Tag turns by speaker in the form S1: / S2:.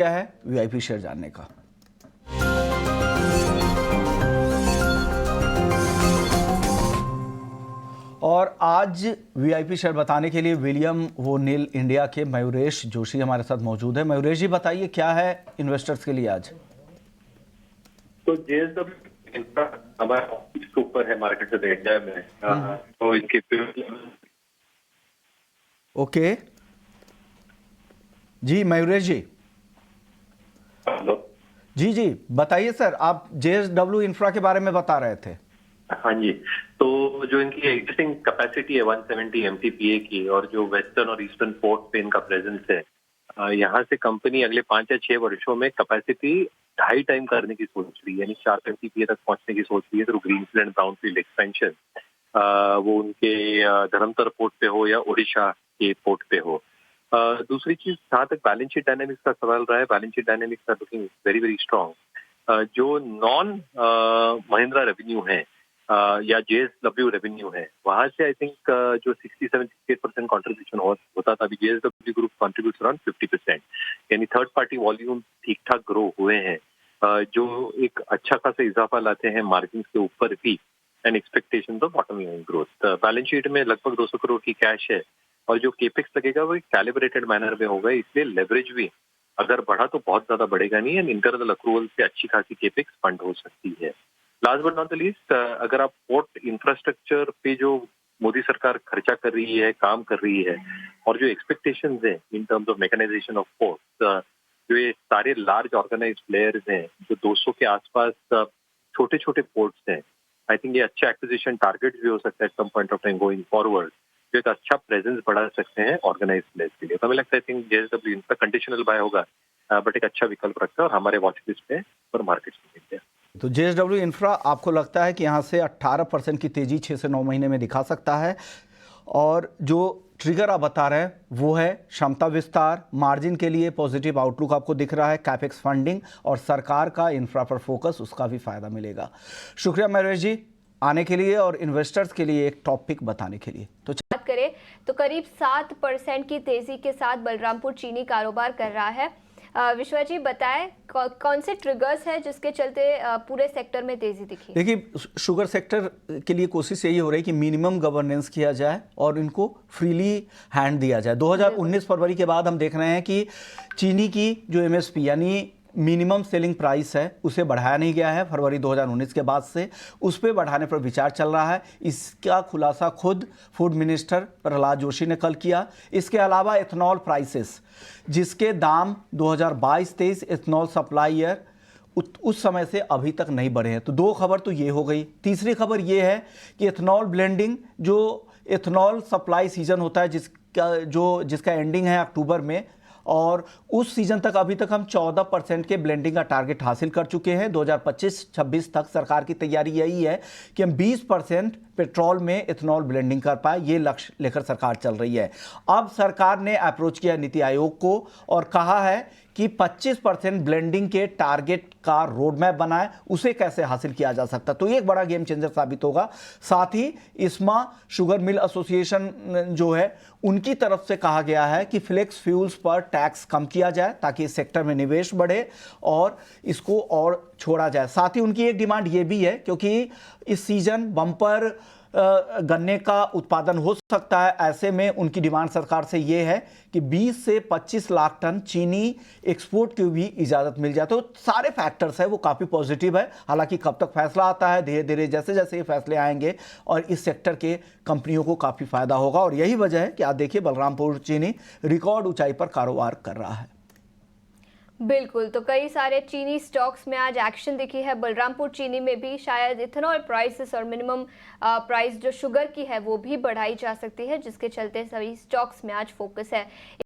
S1: क्या है VIP share जानने का। और आज वीआईपी शेयर बताने के लिए विलियम वोनिल इंडिया के मयूरेश जोशी हमारे साथ मौजूद है। मयूरेश जी बताइए क्या है इन्वेस्टर्स के लिए आज।
S2: तो जेएसडब्ल्यू हमारे ऊपर है मार्केट से इंडिया में, तो इनके
S1: ओके जी मयूरेश जी।
S2: हेलो
S1: जी बताइए सर, आप जेएसडब्ल्यू इंफ्रा के बारे में बता रहे थे।
S2: हाँ जी, तो जो इनकी एग्जिस्टिंग कैपेसिटी है 170 एमटीपीए की, और जो वेस्टर्न और ईस्टर्न पोर्ट पे इनका प्रेजेंस है, यहाँ से कंपनी अगले 5 या 6 वर्षों में कैपेसिटी 2.5 टाइम करने की सोच रही है, यानी 4 एमटीपीए तक पहुंचने की सोच रही है through greenfield and brownfield expansion. वो उनके धर्मतर पोर्ट पे हो या ओडिशा के पोर्ट पे हो। दूसरी चीज, जहाँ तक बैलेंस शीट डायनेमिक्स का सवाल रहा है, balance sheet dynamics are looking very very strong. जो नॉन महिंद्रा रेवेन्यू है या जेएसडब्ल्यू रेवेन्यू है, वहां से आई थिंक जो 67-68% कॉन्ट्रीब्यूशन होता था, अभी जेएसडब्ल्यू ग्रुप कॉन्ट्रीब्यूट अराउंड 50%, यानी थर्ड पार्टी वॉल्यूम ठीक ठाक ग्रो हुए हैं, जो एक अच्छा खासा इजाफा लाते हैं मार्जिन के ऊपर भी, and expectation of bottom line growth. Balance sheet में लगभग 200 करोड़ की कैश है, और जो केपेक्स लगेगा वो एक कैलिब्रेटेड मैनर में होगा, इसलिए लेवरेज भी अगर बढ़ा तो बहुत ज्यादा बढ़ेगा नहीं, एंड इंटरनल अक्रूवल से अच्छी खासी केपेक्स फंड हो सकती है। Last but not the least, अगर आप पोर्ट इंफ्रास्ट्रक्चर पे जो मोदी सरकार खर्चा कर रही है, काम कर रही है, और जो एक्सपेक्टेशंस है in terms of mechanization of port, जो ये सारे लार्ज ऑर्गेनाइज्ड प्लेयर्स हैं, जो 200 के आसपास छोटे छोटे पोर्ट्स हैं, आई थिंक ये अच्छा एक्विजिशन टारगेट भी हो सकता है some point of time going forward, जो एक अच्छा प्रेजेंस बढ़ा सकते हैं ऑर्गेनाइज्ड प्लेयर्स के लिए। तो हमें लगता है आई थिंक जेएसडब्ल्यू इनका कंडीशनल बाय होगा, बट एक अच्छा विकल्प रखता है और हमारे वॉच लिस्ट पे और मार्केट में।
S1: तो जेएसडब्ल्यू इंफ्रा आपको लगता है कि यहाँ से 18% की तेजी 6 से 9 महीने में दिखा सकता है, और जो ट्रिगर आप बता रहे हैं वो है क्षमता विस्तार, मार्जिन के लिए पॉजिटिव आउटलुक आपको दिख रहा है, कैपेक्स फंडिंग और सरकार का इंफ्रा पर फोकस, उसका भी फायदा मिलेगा। शुक्रिया मयूरेश जी आने के लिए और इन्वेस्टर्स के लिए एक टॉपिक बताने के लिए। तो
S3: बात करें तो करीब 7% की तेजी के साथ बलरामपुर चीनी कारोबार कर रहा है। विश्वा जी बताएं कौन से ट्रिगर्स हैं जिसके चलते पूरे सेक्टर में तेजी दिखी?
S1: देखिए, शुगर सेक्टर के लिए कोशिश यही हो रही है कि मिनिमम गवर्नेंस किया जाए और इनको फ्रीली हैंड दिया जाए। 2019 फरवरी के बाद हम देख रहे हैं कि चीनी की जो एमएसपी यानी मिनिमम सेलिंग प्राइस है उसे बढ़ाया नहीं गया है। फरवरी 2019 के बाद से उस पर बढ़ाने पर विचार चल रहा है। इसका खुलासा खुद फूड मिनिस्टर प्रहलाद जोशी ने कल किया। इसके अलावा एथनॉल प्राइसेस, जिसके दाम 2022-23 एथनॉल सप्लाई ईयर उस समय से अभी तक नहीं बढ़े हैं। तो दो खबर तो ये हो गई। तीसरी खबर ये है कि एथनॉल ब्लेंडिंग, जो एथनॉल सप्लाई सीजन होता है जिसका एंडिंग है अक्टूबर में, और उस सीजन तक अभी तक हम 14% के ब्लेंडिंग का टारगेट हासिल कर चुके हैं। 2025-26 तक सरकार की तैयारी यही है कि हम 20% पेट्रोल में एथनॉल ब्लेंडिंग कर पाए। ये लक्ष्य लेकर सरकार चल रही है। अब सरकार ने अप्रोच किया नीति आयोग को और कहा है कि 25% ब्लेंडिंग के टारगेट का रोड मैप बनाए, उसे कैसे हासिल किया जा सकता। तो ये एक बड़ा गेम चेंजर साबित होगा। साथ ही इस्मा शुगर मिल एसोसिएशन जो है उनकी तरफ से कहा गया है कि फ्लेक्स फ्यूल्स पर टैक्स कम किया जाए ताकि इस सेक्टर में निवेश बढ़े और इसको और छोड़ा जाए। साथ ही उनकी एक डिमांड ये भी है, क्योंकि इस सीजन बम्पर गन्ने का उत्पादन हो सकता है, ऐसे में उनकी डिमांड सरकार से ये है कि 20 से 25 लाख टन चीनी एक्सपोर्ट की भी इजाज़त मिल जाए। तो सारे फैक्टर्स है वो काफ़ी पॉजिटिव है। हालांकि कब तक फैसला आता है, धीरे धीरे जैसे जैसे ये फैसले आएंगे और इस सेक्टर के कंपनियों को काफ़ी फायदा होगा। और यही वजह है कि आप देखिए बलरामपुर चीनी रिकॉर्ड ऊंचाई पर कारोबार कर रहा है।
S3: बिल्कुल, तो कई सारे चीनी स्टॉक्स में आज एक्शन दिखी है। बलरामपुर चीनी में भी शायद इथेनॉल प्राइसेस और मिनिमम प्राइस जो शुगर की है वो भी बढ़ाई जा सकती है, जिसके चलते सभी स्टॉक्स में आज फोकस है।